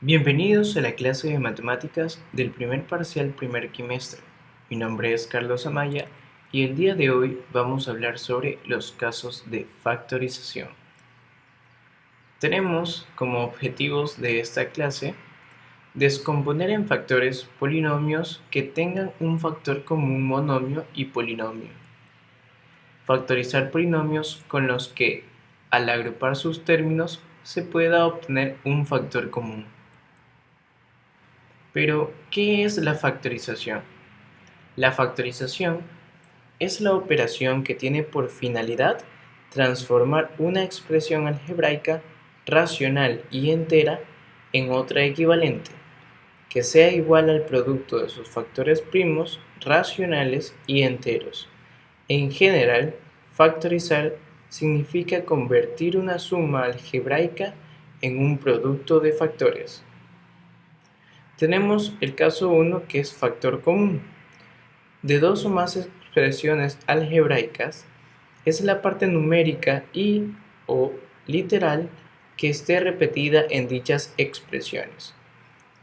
Bienvenidos a la clase de matemáticas del primer parcial primer quimestre. Mi nombre es Carlos Amaya y el día de hoy vamos a hablar sobre los casos de factorización. Tenemos como objetivos de esta clase descomponer en factores polinomios que tengan un factor común monomio y polinomio. Factorizar polinomios con los que, al agrupar sus términos, se pueda obtener un factor común. Pero, ¿qué es la factorización? La factorización es la operación que tiene por finalidad transformar una expresión algebraica racional y entera en otra equivalente, que sea igual al producto de sus factores primos racionales y enteros. En general, factorizar significa convertir una suma algebraica en un producto de factores. Tenemos el caso 1, que es factor común. De dos o más expresiones algebraicas, es la parte numérica y o literal que esté repetida en dichas expresiones.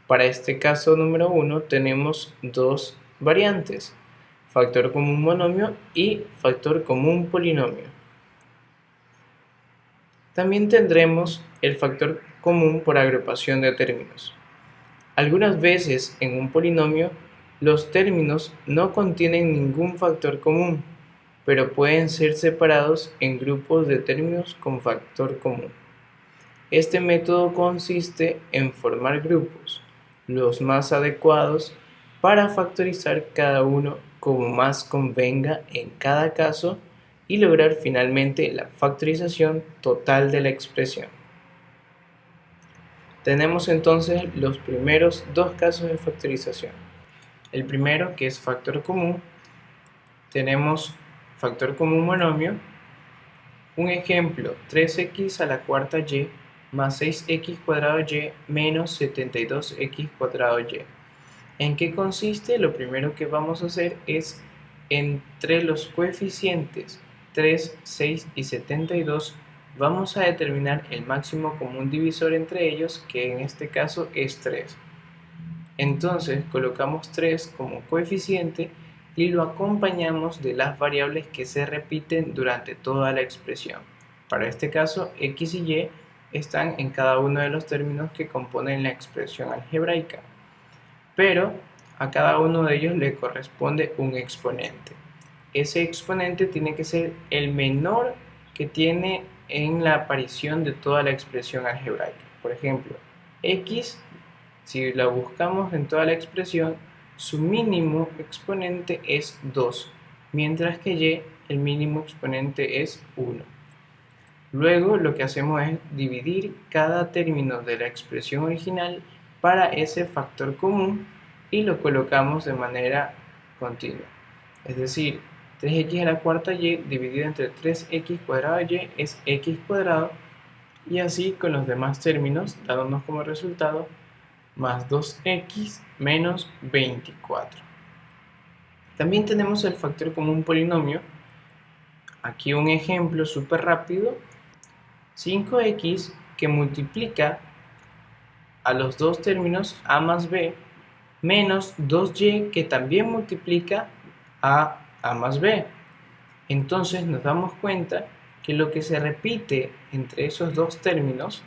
Para este caso número 1 tenemos dos variantes, factor común monomio y factor común polinomio. También tendremos el factor común por agrupación de términos. Algunas veces en un polinomio los términos no contienen ningún factor común, pero pueden ser separados en grupos de términos con factor común. Este método consiste en formar grupos, los más adecuados, para factorizar cada uno como más convenga en cada caso y lograr finalmente la factorización total de la expresión. Tenemos entonces los primeros dos casos de factorización. El primero, que es factor común, tenemos factor común monomio. Un ejemplo, 3x a la cuarta y más 6x cuadrado y menos 72x cuadrado y. ¿En qué consiste? Lo primero que vamos a hacer es, entre los coeficientes 3, 6 y 72, vamos a determinar el máximo común divisor entre ellos, que en este caso es 3. Entonces colocamos 3 como coeficiente y lo acompañamos de las variables que se repiten durante toda la expresión. Para este caso, x y y están en cada uno de los términos que componen la expresión algebraica, pero a cada uno de ellos le corresponde un exponente. Ese exponente tiene que ser el menor que tiene en la aparición de toda la expresión algebraica. Por ejemplo, x, si la buscamos en toda la expresión, su mínimo exponente es 2, mientras que y, el mínimo exponente es 1. Luego lo que hacemos es dividir cada término de la expresión original para ese factor común y lo colocamos de manera continua. Es decir, 3x a la cuarta y dividido entre 3x cuadrado y es x cuadrado, y así con los demás términos, dándonos como resultado más 2x menos 24. También tenemos el factor común polinomio. Aquí un ejemplo súper rápido, 5x que multiplica a los dos términos a más b, menos 2y que también multiplica a más b. Entonces nos damos cuenta que lo que se repite entre esos dos términos,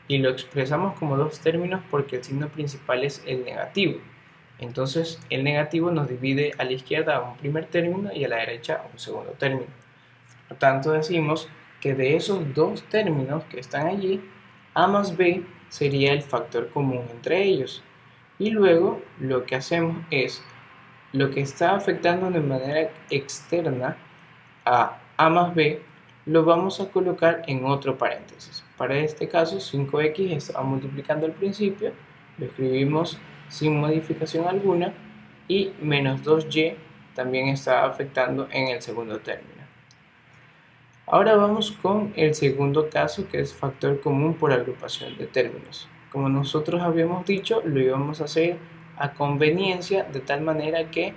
y lo expresamos como dos términos porque el signo principal es el negativo, entonces el negativo nos divide a la izquierda a un primer término y a la derecha a un segundo término. Por tanto decimos que de esos dos términos que están allí, a más b sería el factor común entre ellos. Y luego lo que hacemos es, lo que está afectando de manera externa a más b, lo vamos a colocar en otro paréntesis. Para este caso, 5x estaba multiplicando al principio, lo escribimos sin modificación alguna, y menos 2y también está afectando en el segundo término. Ahora vamos con el segundo caso, que es factor común por agrupación de términos. Como nosotros habíamos dicho, lo íbamos a hacer a conveniencia, de tal manera que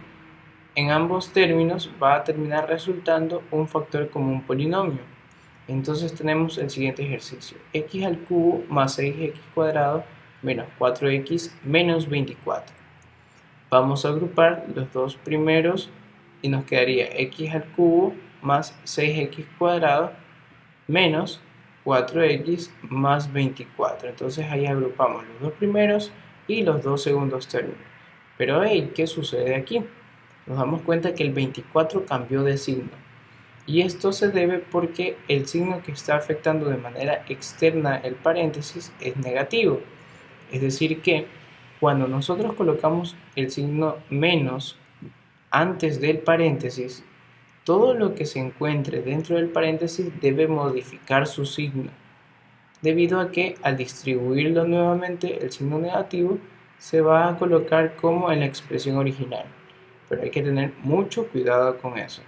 en ambos términos va a terminar resultando un factor común polinomio. Entonces tenemos el siguiente ejercicio: x al cubo más 6x cuadrado menos 4x menos 24. Vamos a agrupar los dos primeros y nos quedaría x al cubo más 6x cuadrado menos 4x más 24. Entonces ahí agrupamos los dos primeros y los dos segundos términos. Pero hey, ¿qué sucede aquí? Nos damos cuenta que el 24 cambió de signo. Y esto se debe porque el signo que está afectando de manera externa el paréntesis es negativo. Es decir que cuando nosotros colocamos el signo menos antes del paréntesis, todo lo que se encuentre dentro del paréntesis debe modificar su signo, debido a que al distribuirlo nuevamente el signo negativo se va a colocar como en la expresión original. Pero hay que tener mucho cuidado con eso.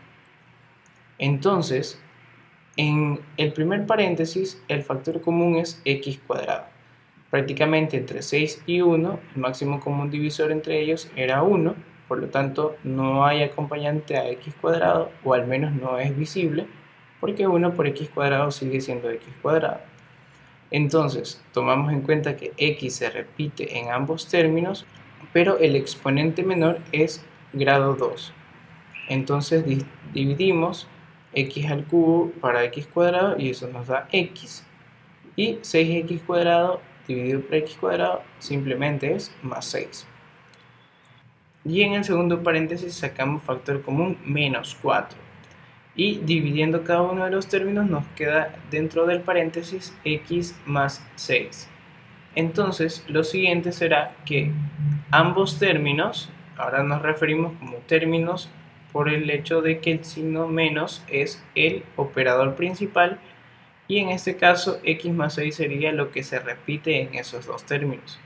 Entonces, en el primer paréntesis, el factor común es x cuadrado. Prácticamente entre 6 y 1, el máximo común divisor entre ellos era 1, por lo tanto no hay acompañante a x cuadrado, o al menos no es visible, porque 1 por x cuadrado sigue siendo x cuadrado. Entonces, tomamos en cuenta que x se repite en ambos términos, pero el exponente menor es grado 2. Entonces dividimos x al cubo para x cuadrado y eso nos da x. Y 6x cuadrado dividido por x cuadrado simplemente es más 6. Y en el segundo paréntesis sacamos factor común menos 4. Y dividiendo cada uno de los términos nos queda dentro del paréntesis x más 6. Entonces lo siguiente será que ambos términos, ahora nos referimos como términos por el hecho de que el signo menos es el operador principal, y en este caso x más 6 sería lo que se repite en esos dos términos.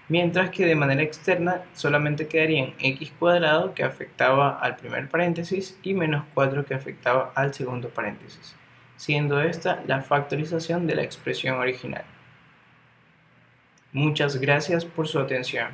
Mientras que de manera externa solamente quedarían x cuadrado, que afectaba al primer paréntesis, y menos 4 que afectaba al segundo paréntesis, siendo esta la factorización de la expresión original. Muchas gracias por su atención.